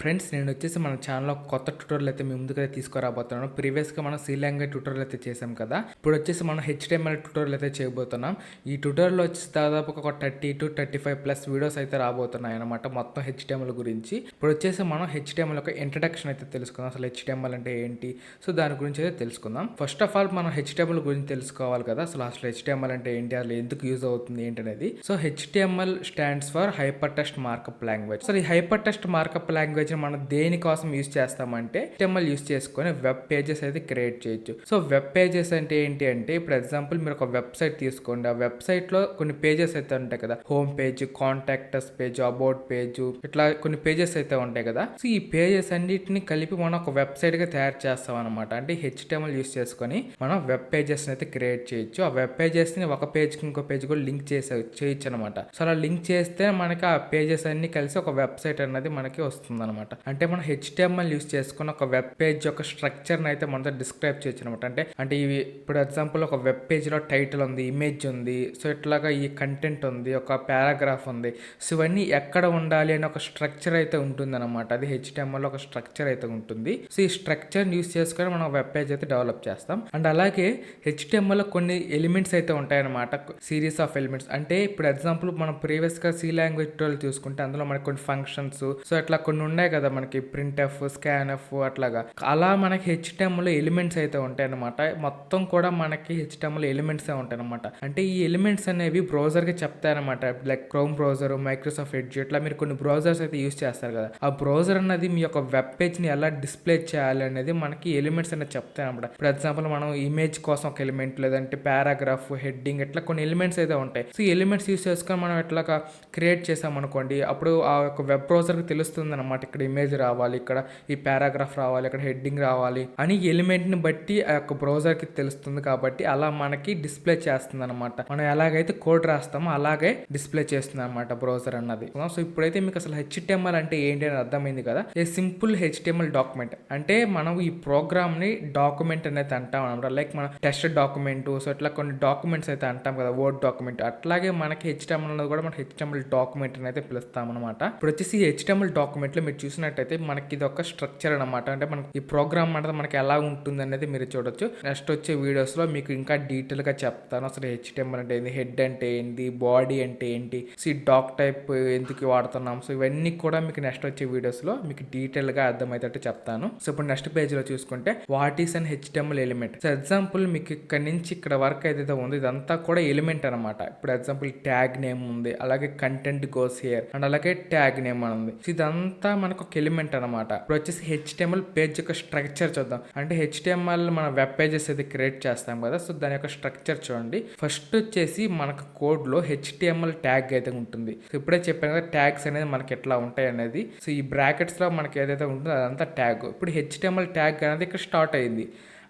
Friends నేను వచ్చేసి మన ఛానల్లో కొత్త ట్యూటోరియల్ అయితే మీ ముందుకైతే తీసుకురాబోతున్నాను. ప్రీవియస్గా మనం సి లాంగ్వేజ్ ట్యూటోరియల్ అయితే చేసాం కదా. ఇప్పుడు వచ్చేసి మనం HTML ట్యూటోరియల్ అయితే చేయబోతున్నాం. ఈ ట్యూటోరియల్ వచ్చేసి దాదాపు ఒక 30 to 35+ వీడియోస్ అయితే రాబోతున్నాయి అనమాట మొత్తం HTML గురించి. ఇప్పుడు వచ్చేసి మనం HTML యొక్క ఇంట్రడక్షన్ అయితే తెలుసుకుందాం. అసలు HTML అంటే ఏంటి, సో దాని గురించి అయితే తెలుసుకుందాం. ఫస్ట్ ఆఫ్ ఆల్ మనం HTML గురించి తెలుసుకోవాలి కదా. అసలు HTML అంటే ఏంటి, అసలు ఎందుకు యూజ్ అవుతుంది ఏంటి అనేది. So HTML stands for hyper text markup language. So ఈ హైపర్ టెక్స్ట్ మార్కప్ లాంగ్వేజ్ మనం దేనికోసం యూజ్ చేస్తామంటే HTML యూజ్ చేసుకొని వెబ్ పేజెస్ అయితే క్రియేట్ చేయొచ్చు. సో వెబ్ పేజెస్ అంటే ఏంటి అంటే, ఇప్పుడు ఎగ్జాంపుల్ మీరు ఒక వెబ్సైట్ తీసుకోండి. ఆ వెబ్సైట్ లో కొన్ని పేజెస్ అయితే ఉంటాయి కదా, home page, contacts page, about page, ఇట్లా కొన్ని పేజెస్ అయితే ఉంటాయి కదా. సో ఈ పేజెస్ అన్నిటిని కలిపి మనం ఒక వెబ్సైట్ గా తయారు చేస్తాం అనమాట. అంటే HTML యూజ్ చేసుకొని మనం వెబ్ పేజెస్ అయితే క్రియేట్ చేయొచ్చు. ఆ వెబ్ పేజెస్ ని ఒక పేజ్ కి ఇంకో పేజ్ కూడా లింక్ చేయొచ్చు అనమాట. సో అలా లింక్ చేస్తే మనకి ఆ పేజెస్ అన్ని కలిసి ఒక వెబ్సైట్ అనేది మనకి వస్తుంది అనమాట. అంటే మనం HTML యూస్ చేసుకుని ఒక వెబ్ పేజ్ యొక్క స్ట్రక్చర్ అయితే మనతో డిస్క్రైబ్ చేయొచ్చు అనమాట. అంటే ఇవి ఇప్పుడు ఎగ్జాంపుల్ ఒక వెబ్ పేజ్ లో టైటిల్ ఉంది, ఇమేజ్ ఉంది, సో ఇట్లాగా ఈ కంటెంట్ ఉంది, ఒక పారాగ్రాఫ్ ఉంది. సో ఇవన్నీ ఎక్కడ ఉండాలి అని ఒక స్ట్రక్చర్ అయితే ఉంటుంది అనమాట. అది HTML లో ఒక స్ట్రక్చర్ అయితే ఉంటుంది. సో ఈ స్ట్రక్చర్ యూస్ చేసుకొని మనం వెబ్ పేజ్ అయితే డెవలప్ చేస్తాం. అండ్ అలాగే HTML లో కొన్ని ఎలిమెంట్స్ అయితే ఉంటాయన్నమాట, సిరీస్ ఆఫ్ ఎలిమెంట్స్. అంటే ఇప్పుడు ఎగ్జాంపుల్ మనం ప్రీవియస్ గా సి లాంగ్వేజ్ చూసుకుంటే అందులో మనకి కొన్ని ఫంక్షన్స్, సో ఇట్లా కొన్ని ఉన్నాయి కదా మనకి, ప్రింట్ ఎఫ్, స్కాన్ ఎఫ్, అట్లాగా. అలా మనకి HTML లో ఎలిమెంట్స్ అయితే ఉంటాయి అనమాట. మొత్తం కూడా మనకి HTML ఎలిమెంట్స్ ఉంటాయి అనమాట. అంటే ఈ ఎలిమెంట్స్ అనేవి బ్రౌజర్ కి చెప్తారనమాట. Like chrome browser, Microsoft edge, ఇట్లా మీరు కొన్ని బ్రౌజర్స్ అయితే యూస్ చేస్తారు కదా. ఆ బ్రౌజర్ అన్నది మీ యొక్క వెబ్ పేజ్ ని ఎలా డిస్ప్లే చేయాలి అనేది మనకి ఎలిమెంట్స్ అనేది చెప్తాయి అనమాట. ఇప్పుడు ఎగ్జాంపుల్ మనం ఇమేజ్ కోసం ఒక ఎలిమెంట్, లేదంటే పారాగ్రాఫ్, హెడ్డింగ్, ఇట్లా కొన్ని ఎలిమెంట్స్ అయితే ఉంటాయి. సో ఈ ఎలిమెంట్స్ యూస్ చేసుకొని మనం ఇట్లాగా క్రియేట్ చేసాం అనుకోండి, అప్పుడు ఆ యొక్క వెబ్ బ్రౌజర్ కి తెలుస్తుంది అనమాట. ఇక్కడ ఇమేజ్ రావాలి, ఇక్కడ ఈ పారాగ్రాఫ్ రావాలి, ఇక్కడ హెడ్డింగ్ రావాలి అని ఎలిమెంట్ ని బట్టి ఆ యొక్క బ్రౌజర్ కి తెలుస్తుంది. కాబట్టి అలా మనకి డిస్ప్లే చేస్తుంది అనమాట. మనం ఎలాగైతే కోడ్ రాస్తామో అలాగే డిస్ప్లే చేస్తుంది అనమాట బ్రౌజర్ అన్నది. సో ఇప్పుడైతే మీకు అసలు HTML అంటే ఏంటి అని అర్థమైంది కదా. ఏ సింపుల్ HTML డాక్యుమెంట్ అంటే మనం ఈ ప్రోగ్రామ్ ని డాక్యుమెంట్ అనేది అంటాం అనమాట. లైక్ మన టెస్ట్ డాక్యుమెంట్, సో ఇట్లా కొన్ని డాక్యుమెంట్స్ అయితే అంటాం కదా, వర్డ్ డాక్యుమెంట్. అట్లాగే మనకి HTML అనేది కూడా మనం HTML డాక్యుమెంట్ అని అయితే పిలుస్తాం అనమాట. ఇప్పుడు వచ్చేసి HTML డాక్యుమెంట్ లో మీరు చూసినట్టయితే మనకి ఇది ఒక స్ట్రక్చర్ అనమాట. అంటే మనకి ఈ ప్రోగ్రామ్ అనేది మనకి ఎలా ఉంటుంది అనేది మీరు చూడొచ్చు. నెక్స్ట్ వచ్చే వీడియోస్ లో మీకు ఇంకా డీటెయిల్ గా చెప్తాను. అసలు HTML అంటే ఏంటి, హెడ్ అంటే ఏంటి, బాడీ అంటే ఏంటి, సో ఈ డాక్ టైప్ ఎందుకు వాడుతున్నాం, సో ఇవన్నీ కూడా మీకు నెక్స్ట్ వచ్చే వీడియోస్ లో మీకు డీటెయిల్ గా అర్థమయ్యేటట్టు చెప్తాను. సో ఇప్పుడు నెక్స్ట్ పేజ్ లో చూసుకుంటే what is an HTML element. So example మీకు ఇక్కడ నుంచి ఇక్కడ వరకు ఏదైతే ఉందో ఇదంతా కూడా ఎలిమెంట్ అనమాట. ఇప్పుడు ఎగ్జాంపుల్ ట్యాగ్ నేమ్ ఉంది, అలాగే కంటెంట్ గోస్ హియర్, అండ్ అలాగే ట్యాగ్ నేమ్ అని ఉంది. సో ఇదంతా మనకు ఒక ఎలిమెంట్ అనమాట. ఇప్పుడు వచ్చేసి HTML పేజ్ యొక్క స్ట్రక్చర్ చూద్దాం. అంటే HTML మన వెబ్ పేజెస్ అయితే క్రియేట్ చేస్తాం కదా, సో దాని యొక్క స్ట్రక్చర్ చూడండి. ఫస్ట్ వచ్చేసి మనకు కోడ్ లో HTML ట్యాగ్ అయితే ఉంటుంది. సో ఇప్పుడే చెప్పాను కదా ట్యాగ్స్ అనేది మనకి ఎట్లా ఉంటాయి అనేది. సో ఈ బ్రాకెట్స్ లో మనకి ఏదైతే ఉంటుందో అదంతా ట్యాగ్. ఇప్పుడు HTML ట్యాగ్ అనేది ఇక్కడ స్టార్ట్ అయింది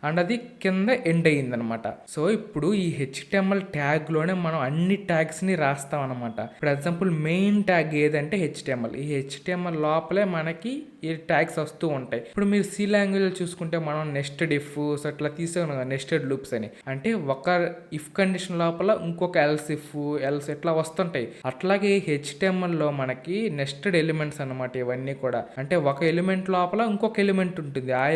అండ్ అది కింద ఎండ్ అయ్యింది అనమాట. సో ఇప్పుడు ఈ HTML ట్యాగ్ లోనే మనం అన్ని ట్యాగ్స్ ని రాస్తాం అనమాట. ఫర్ ఎగ్జాంపుల్ మెయిన్ ట్యాగ్ ఏదంటే HTML. ఈ HTML లోపలే మనకి ఈ ట్యాగ్స్ వస్తూ ఉంటాయి. ఇప్పుడు మీరు సి లాంగ్వేజ్ చూసుకుంటే మనం నెస్టెడ్ ఇఫ్, సో అట్లా తీసుకున్నాం నెస్టెడ్ లూప్స్ అని. అంటే ఒక ఇఫ్ కండిషన్ లోపల ఇంకొక ఎల్స్ ఇఫ్, ఎల్స్ ఇట్లా వస్తుంటాయి. అట్లాగే HTML లో మనకి నెస్టెడ్ ఎలిమెంట్స్ అనమాట ఇవన్నీ కూడా. అంటే ఒక ఎలిమెంట్ లోపల ఇంకొక ఎలిమెంట్ ఉంటుంది, ఆ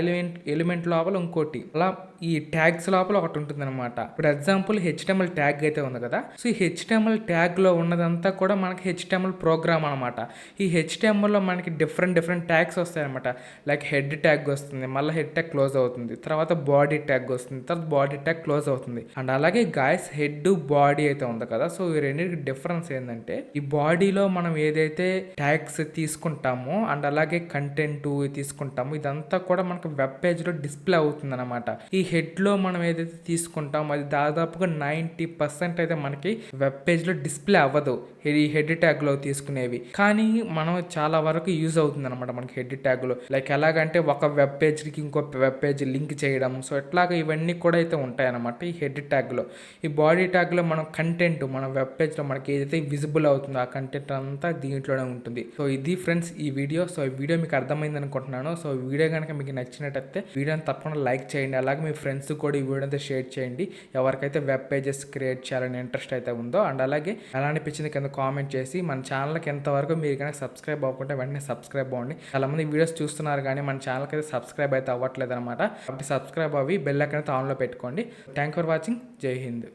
ఎలిమెంట్ లోపల ఇంకోటి, అలా ఈ ట్యాగ్స్ లోపల ఒకటి ఉంటుంది అనమాట. ఇప్పుడు ఎగ్జాంపుల్ HTML ట్యాగ్ అయితే ఉంది కదా, సో ఈ HTML ట్యాగ్ లో ఉన్నదంతా కూడా మనకి HTML ప్రోగ్రామ్ అనమాట. ఈ HTML లో మనకి డిఫరెంట్ ట్యాగ్స్ వస్తాయి అనమాట. లైక్ హెడ్ ట్యాగ్ వస్తుంది, మళ్ళీ హెడ్ ట్యాగ్ క్లోజ్ అవుతుంది, తర్వాత బాడీ ట్యాగ్ వస్తుంది, తర్వాత బాడీ ట్యాగ్ క్లోజ్ అవుతుంది. అండ్ అలాగే గాయస్ హెడ్ బాడీ అయితే ఉంది కదా, సో ఈ రెండింటికి డిఫరెన్స్ ఏంటంటే ఈ బాడీలో మనం ఏదైతే ట్యాగ్స్ తీసుకుంటామో అండ్ అలాగే కంటెంట్ తీసుకుంటామో ఇదంతా కూడా మనకి వెబ్ పేజ్ లో డిస్ప్లే అవుతుంది అనమాట. ఈ హెడ్ లో మనం ఏదైతే తీసుకుంటామో అది దాదాపుగా 90% అయితే మనకి వెబ్ పేజ్ లో డిస్ప్లే అవ్వదు ఈ హెడ్ ట్యాగ్ లో తీసుకునేవి. కానీ మనం చాలా వరకు యూజ్ అవుతుంది అనమాట మనకి హెడ్ ట్యాగ్ లో. లైక్ ఎలాగంటే ఒక వెబ్ పేజ్ కి ఇంకో వెబ్ పేజ్ లింక్ చేయడం, సో ఇట్లాగా ఇవన్నీ కూడా అయితే ఉంటాయి అనమాట ఈ హెడ్ ట్యాగ్ లో. ఈ బాడీ ట్యాగ్ లో మనం కంటెంట్ మన వెబ్ పేజ్ లో మనకి ఏదైతే విజిబుల్ అవుతుందో ఆ కంటెంట్ అంతా దీంట్లోనే ఉంటుంది. సో ఇది ఫ్రెండ్స్ ఈ వీడియో. సో ఈ వీడియో మీకు అర్థమైంది అనుకుంటున్నాను. సో ఈ వీడియో కనుక మీకు నచ్చినట్టయితే వీడియోని తప్పకుండా లైక్ చేయండి. అలాగే మీ ఫ్రెండ్స్ కూడా ఈ వీడియో అయితే షేర్ చేయండి, ఎవరికైతే వెబ్ పేజెస్ క్రియేట్ చేయాలని ఇంట్రెస్ట్ అయితే ఉందో. అండ్ అలాగే ఎలా అనిపించింది కింద కామెంట్ చేసి మన ఛానల్కి ఎంతవరకు మీరు కనుక సబ్స్క్రైబ్ అవ్వకుంటే వెంటనే సబ్స్క్రైబ్ అవ్వండి. చాలామంది వీడియోస్ చూస్తున్నారు కానీ మన ఛానల్కి అయితే సబ్స్క్రైబ్ అయితే అవ్వట్లేదు అనమాట. కాబట్టి సబ్స్క్రైబ్ అవ్వి బెల్ ఐకాన్ అయితే ఆన్లో పెట్టుకోండి. Thank for watching. జై హింద్.